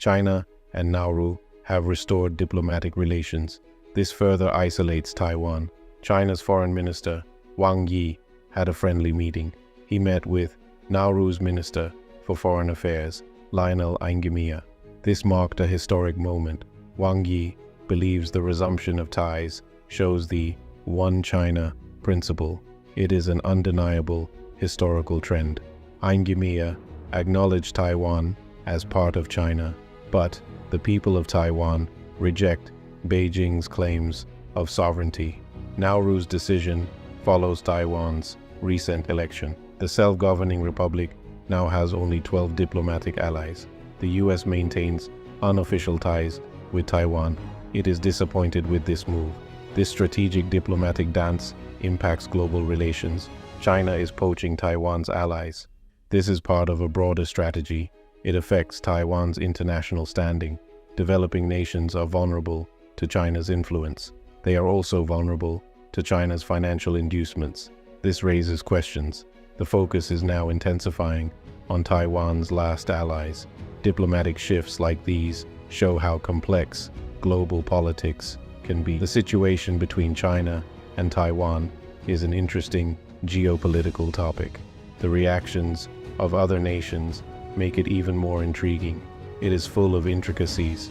China and Nauru have restored diplomatic relations. This further isolates Taiwan. China's Foreign Minister, Wang Yi, had a friendly meeting. He met with Nauru's Minister for Foreign Affairs, Lionel Aingemia. This marked a historic moment. Wang Yi believes the resumption of ties shows the One China principle. It is an undeniable historical trend. Aingemia acknowledged Taiwan as part of China, but the people of Taiwan reject Beijing's claims of sovereignty. Nauru's decision follows Taiwan's recent election. The self-governing republic now has only 12 diplomatic allies. The US maintains unofficial ties with Taiwan. It is disappointed with this move. This strategic diplomatic dance impacts global relations. China is poaching Taiwan's allies. This is part of a broader strategy. It affects Taiwan's international standing. Developing nations are vulnerable to China's influence. They are also vulnerable to China's financial inducements. This raises questions. The focus is now intensifying on Taiwan's last allies. Diplomatic shifts like these show how complex global politics can be. The situation between China and Taiwan is an interesting geopolitical topic. The reactions of other nations make it even more intriguing. It is full of intricacies.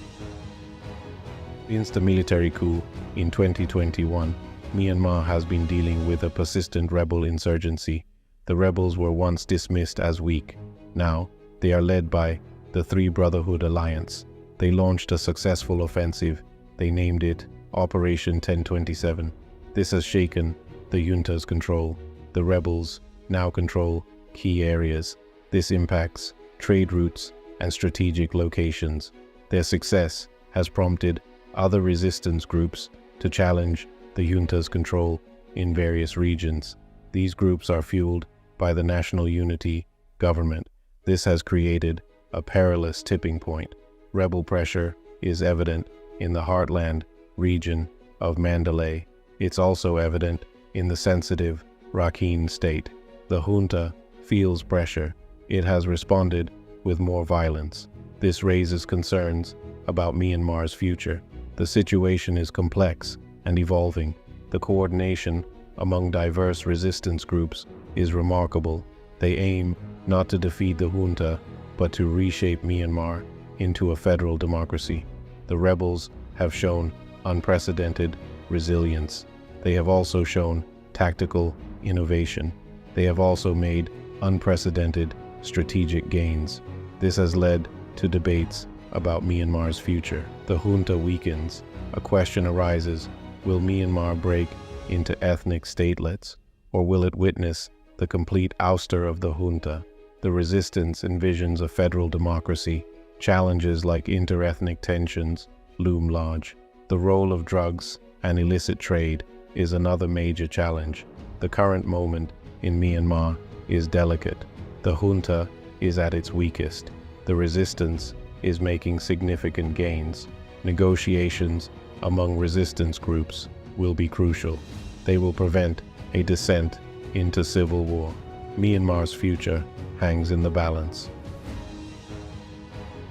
Since the military coup in 2021, Myanmar has been dealing with a persistent rebel insurgency. The rebels were once dismissed as weak. Now, they are led by the Three Brotherhood Alliance. They launched a successful offensive. They named it Operation 1027. This has shaken the junta's control. The rebels now control key areas. This impacts trade routes and strategic locations. Their success has prompted other resistance groups to challenge the junta's control in various regions. These groups are fueled by the National Unity government. This has created a perilous tipping point. Rebel pressure is evident in the heartland region of Mandalay. It's also evident in the sensitive Rakhine state. The junta feels pressure. It has responded with more violence. This raises concerns about Myanmar's future. The situation is complex and evolving. The coordination among diverse resistance groups is remarkable. They aim not to defeat the junta, but to reshape Myanmar into a federal democracy. The rebels have shown unprecedented resilience. They have also shown tactical innovation. They have also made unprecedented strategic gains. This has led to debates about Myanmar's future. The junta weakens. A question arises: will Myanmar break into ethnic statelets, or will it witness the complete ouster of the junta? The resistance envisions a federal democracy. Challenges like interethnic tensions loom large. The role of drugs and illicit trade is another major challenge. The current moment in Myanmar is delicate. The junta is at its weakest. The resistance is making significant gains. Negotiations among resistance groups will be crucial. They will prevent a descent into civil war. Myanmar's future hangs in the balance.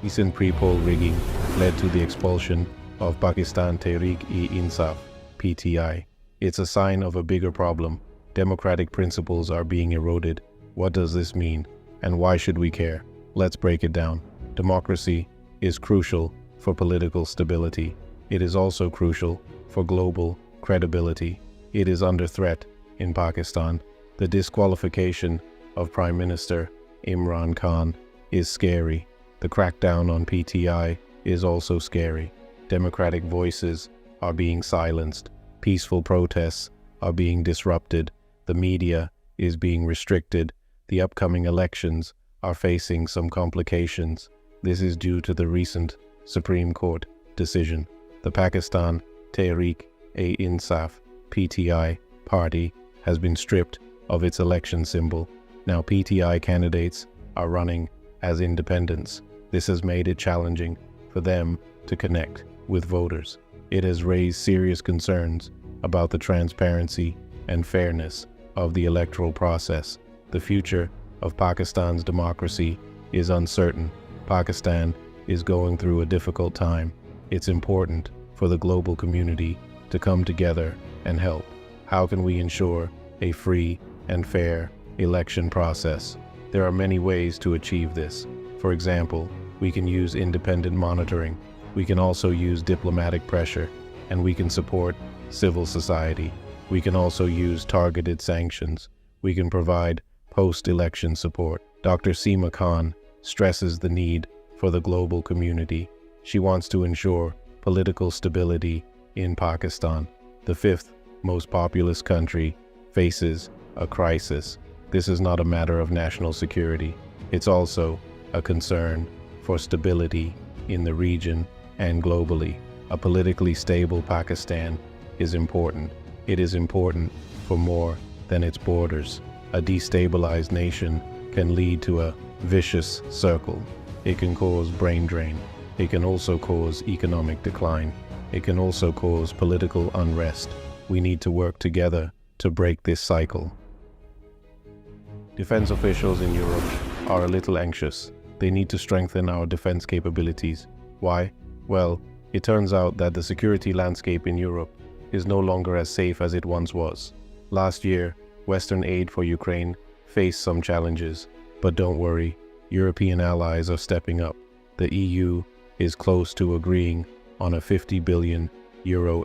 Recent pre-poll rigging led to the expulsion of Pakistan Tehreek-e-Insaf (PTI). It's a sign of a bigger problem. Democratic principles are being eroded. What does this mean, and why should we care? Let's break it down. Democracy is crucial for political stability. It is also crucial for global credibility. It is under threat in Pakistan. The disqualification of Prime Minister Imran Khan is scary. The crackdown on PTI is also scary. Democratic voices are being silenced. Peaceful protests are being disrupted. The media is being restricted. The upcoming elections are facing some complications. This is due to the recent Supreme Court decision. The Pakistan Tehreek-e-Insaf (PTI) party has been stripped of its election symbol. Now PTI candidates are running as independents. This has made it challenging for them to connect with voters. It has raised serious concerns about the transparency and fairness of the electoral process. The future of Pakistan's democracy is uncertain. Pakistan is going through a difficult time. It's important for the global community to come together and help. How can we ensure a free and fair election process? There are many ways to achieve this. For example, we can use independent monitoring. We can also use diplomatic pressure, and we can support civil society. We can also use targeted sanctions. We can provide post-election support. Dr. Seema Khan stresses the need for the global community. She wants to ensure political stability in Pakistan. The fifth most populous country faces a crisis. This is not a matter of national security. It's also a concern for stability in the region and globally. A politically stable Pakistan is important. It is important for more than its borders. A destabilized nation can lead to a vicious circle. It can cause brain drain. It can also cause economic decline. It can also cause political unrest. We need to work together to break this cycle. Defense officials in Europe are a little anxious. They need to strengthen our defense capabilities. Why? Well, it turns out that the security landscape in Europe is no longer as safe as it once was. Last year, Western aid for Ukraine faced some challenges, but don't worry, European allies are stepping up. The EU is close to agreeing on a €50 billion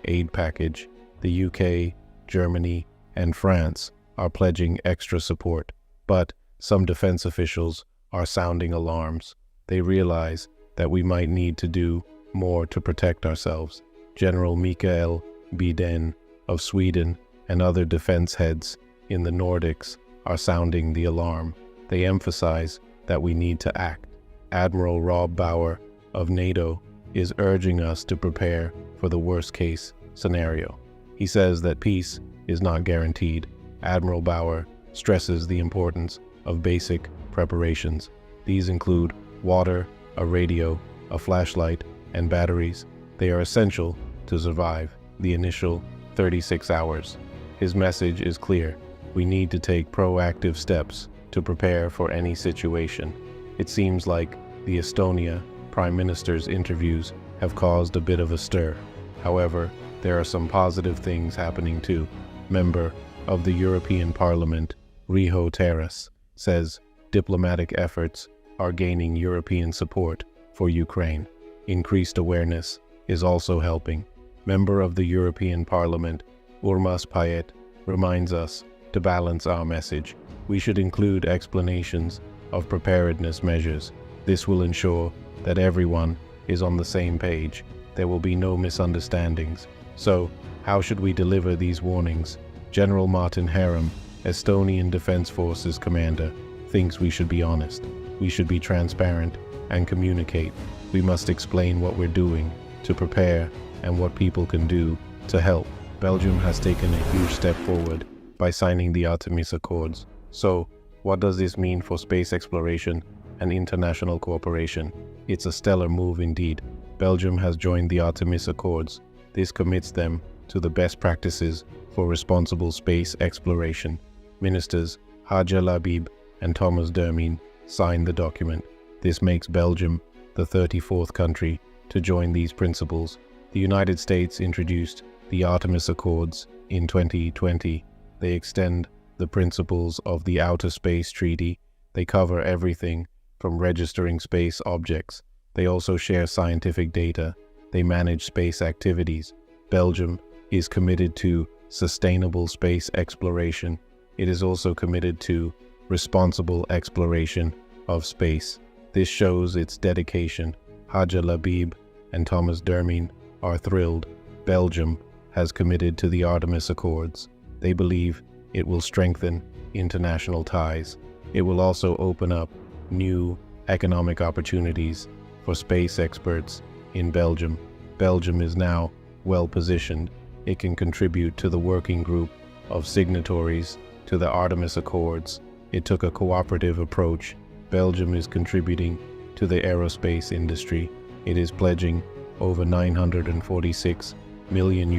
aid package. The UK, Germany, and France are pledging extra support. But some defense officials are sounding alarms. They realize that we might need to do more to protect ourselves. General Mikael Bydén of Sweden and other defense heads in the Nordics are sounding the alarm. They emphasize that we need to act. Admiral Rob Bauer of NATO is urging us to prepare for the worst-case scenario. He says that peace is not guaranteed. Admiral Bauer stresses the importance of basic preparations. These include water, a radio, a flashlight, and batteries. They are essential to survive the initial 36 hours. His message is clear. We need to take proactive steps to prepare for any situation. It seems like the Estonia Prime Minister's interviews have caused a bit of a stir. However, there are some positive things happening too. Member of the European Parliament, Riho Terrace, says diplomatic efforts are gaining European support for Ukraine. Increased awareness is also helping. Member of the European Parliament, Urmas Payet, reminds us to balance our message. We should include explanations of preparedness measures. This will ensure that everyone is on the same page. There will be no misunderstandings. So, how should we deliver these warnings? General Martin Herem, Estonian Defense Forces commander, thinks we should be honest. We should be transparent and communicate. We must explain what we're doing to prepare and what people can do to help. Belgium has taken a huge step forward by signing the Artemis Accords. So, what does this mean for space exploration and international cooperation? It's a stellar move indeed. Belgium has joined the Artemis Accords. This commits them to the best practices for responsible space exploration. Ministers Haja Labib and Thomas Dermien signed the document. This makes Belgium the 34th country to join these principles. The United States introduced the Artemis Accords in 2020. They extend the principles of the Outer Space Treaty. They cover everything from registering space objects. They also share scientific data. They manage space activities. Belgium is committed to sustainable space exploration. It is also committed to responsible exploration of space. This shows its dedication. Haja Labib and Thomas Dermien are thrilled. Belgium has committed to the Artemis Accords. They believe it will strengthen international ties. It will also open up new economic opportunities for space experts in Belgium. Belgium is now well positioned. It can contribute to the working group of signatories to the Artemis Accords. It took a cooperative approach. Belgium is contributing to the aerospace industry. It is pledging over €946 million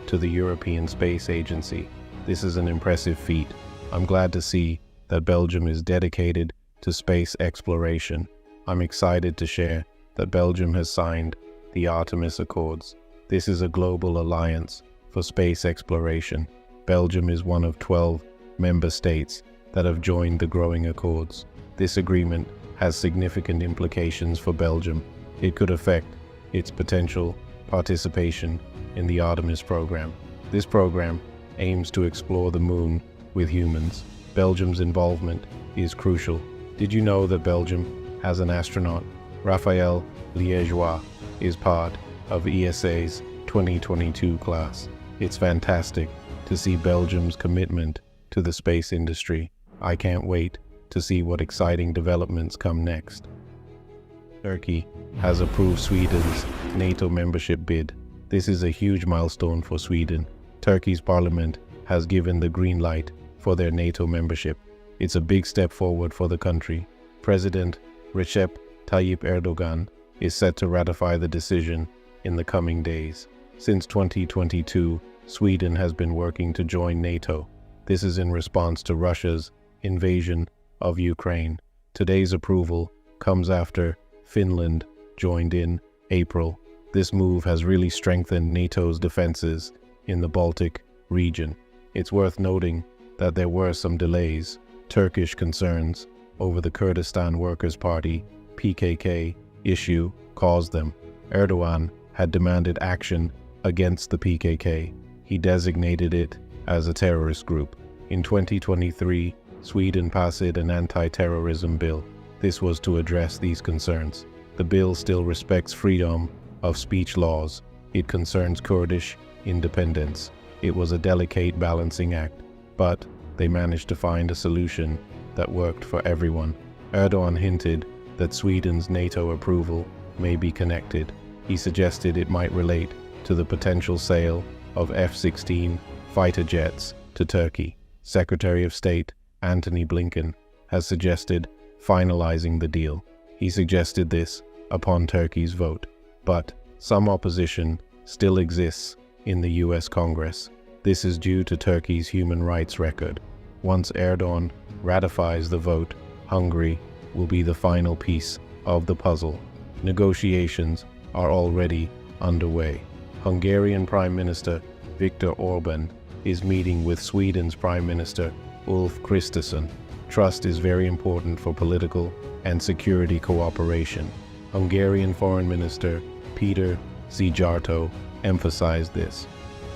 to the European Space Agency. This is an impressive feat. I'm glad to see that Belgium is dedicated to space exploration. I'm excited to share that Belgium has signed the Artemis Accords. This is a global alliance for space exploration. Belgium is one of 12 member states that have joined the growing accords. This agreement has significant implications for Belgium. It could affect its potential participation in the Artemis program. This program aims to explore the moon with humans. Belgium's involvement is crucial. Did you know that Belgium has an astronaut? Raphael Liégeois is part of ESA's 2022 class. It's fantastic to see Belgium's commitment to the space industry. I can't wait to see what exciting developments come next. Turkey has approved Sweden's NATO membership bid. This is a huge milestone for Sweden. Turkey's parliament has given the green light for their NATO membership. It's a big step forward for the country. President Recep Tayyip Erdogan is set to ratify the decision in the coming days. Since 2022, Sweden has been working to join NATO. This is in response to Russia's invasion of Ukraine. Today's approval comes after Finland joined in April. This move has really strengthened NATO's defenses in the Baltic region. It's worth noting that there were some delays. Turkish concerns over the Kurdistan Workers' Party (PKK) issue caused them. Erdogan had demanded action against the PKK. He designated it as a terrorist group. In 2023, Sweden passed an anti-terrorism bill. This was to address these concerns. The bill still respects freedom of speech laws. It concerns Kurdish independence. It was a delicate balancing act, but they managed to find a solution that worked for everyone. Erdogan hinted that Sweden's NATO approval may be connected. He suggested it might relate to the potential sale of F-16 fighter jets to Turkey. Secretary of State Antony Blinken has suggested finalizing the deal. He suggested this upon Turkey's vote, but some opposition still exists in the US Congress. This is due to Turkey's human rights record. Once Erdogan ratifies the vote, Hungary will be the final piece of the puzzle. Negotiations are already underway. Hungarian Prime Minister Viktor Orban is meeting with Sweden's Prime Minister Ulf Kristersson. Trust is very important for political and security cooperation. Hungarian Foreign Minister Peter Szijjártó emphasized this.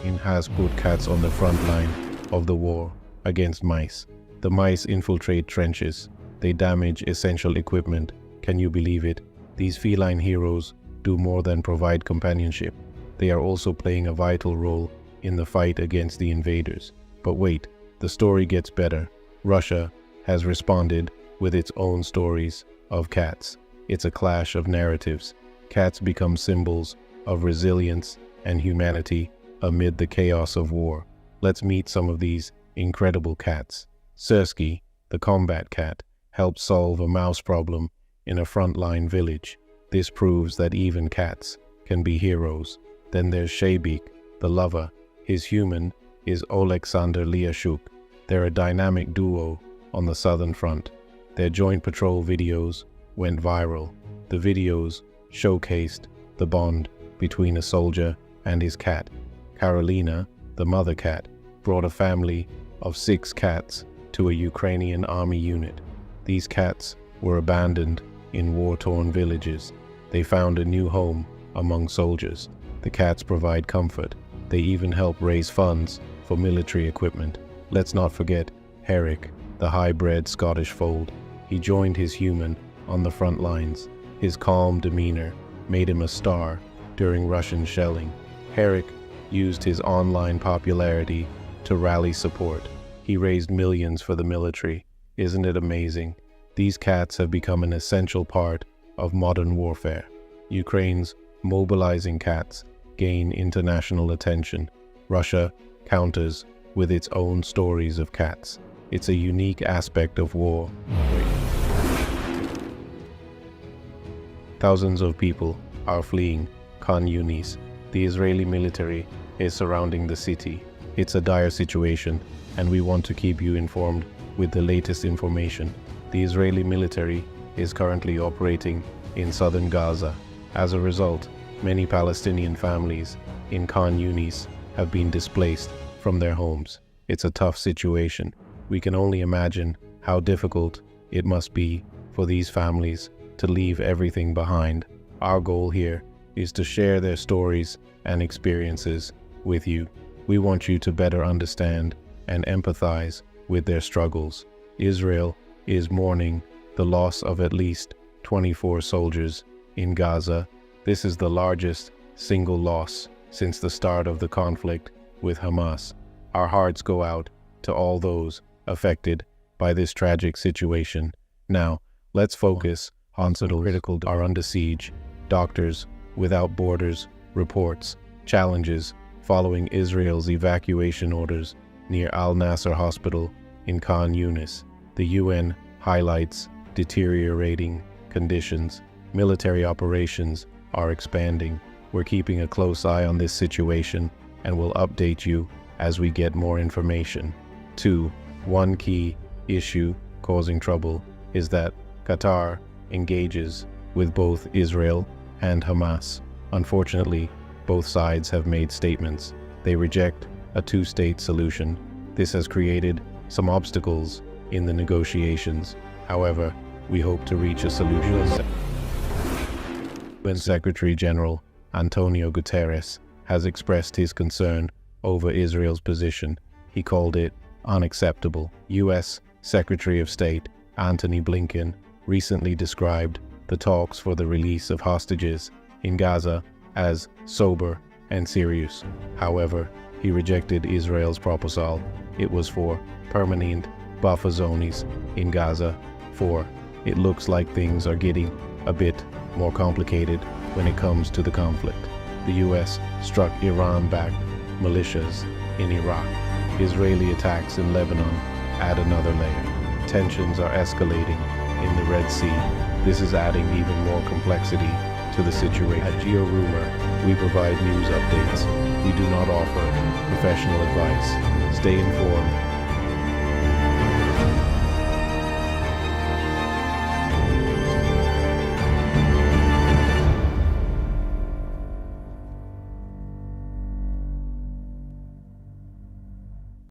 He has put cats on the front line of the war against mice. The mice infiltrate trenches. They damage essential equipment. Can you believe it? These feline heroes do more than provide companionship. They are also playing a vital role in the fight against the invaders. But wait, the story gets better. Russia has responded with its own stories of cats. It's a clash of narratives. Cats become symbols of resilience and humanity amid the chaos of war. Let's meet some of these incredible cats. Sersky, the combat cat, helped solve a mouse problem in a frontline village. This proves that even cats can be heroes. Then there's Shaybek, the lover. His human is Oleksandr Liashuk. They're a dynamic duo on the southern front. Their joint patrol videos went viral. The videos showcased the bond between a soldier and his cat. Karolina, the mother cat, brought a family of 6 cats to a Ukrainian army unit. These cats were abandoned in war-torn villages. They found a new home among soldiers. The cats provide comfort. They even help raise funds for military equipment. Let's not forget Herrick, the high-bred Scottish fold. He joined his human on the front lines. His calm demeanor made him a star during Russian shelling. Herrick used his online popularity to rally support. He raised millions for the military. Isn't it amazing? These cats have become an essential part of modern warfare. Ukraine's mobilizing cats gain international attention. Russia counters with its own stories of cats. It's a unique aspect of war. Thousands of people are fleeing Khan Yunis. The Israeli military is surrounding the city. It's a dire situation, and we want to keep you informed with the latest information. The Israeli military is currently operating in southern Gaza. As a result, many Palestinian families in Khan Yunis have been displaced from their homes. It's a tough situation. We can only imagine how difficult it must be for these families to leave everything behind. Our goal here is to share their stories and experiences with you. We want you to better understand and empathize with their struggles. Israel is mourning the loss of at least 24 soldiers in Gaza. This is the largest single loss since the start of the conflict with Hamas. Our hearts go out to all those affected by this tragic situation. Now, let's focus on some critical are under siege. Doctors Without Borders reports challenges following Israel's evacuation orders near Al-Nasser Hospital in Khan Yunis. The UN highlights deteriorating conditions. Military operations are expanding. We're keeping a close eye on this situation and will update you as we get more information. 2. One key issue causing trouble is that Qatar engages with both Israel and Hamas. Unfortunately, both sides have made statements. They reject a two-state solution. This has created some obstacles in the negotiations. However, we hope to reach a solution. UN Secretary General Antonio Guterres has expressed his concern over Israel's position. He called it unacceptable. U.S. Secretary of State Antony Blinken recently described the talks for the release of hostages in Gaza as sober and serious. However, he rejected Israel's proposal. It was for permanent buffer zones in Gaza. 4. It looks like things are getting a bit more complicated when it comes to the conflict. The U.S. struck Iran-backed militias in Iraq. Israeli attacks in Lebanon add another layer. Tensions are escalating in the Red Sea. This is adding even more complexity to the situation. At GeoRumor, we provide news updates. We do not offer professional advice. Stay informed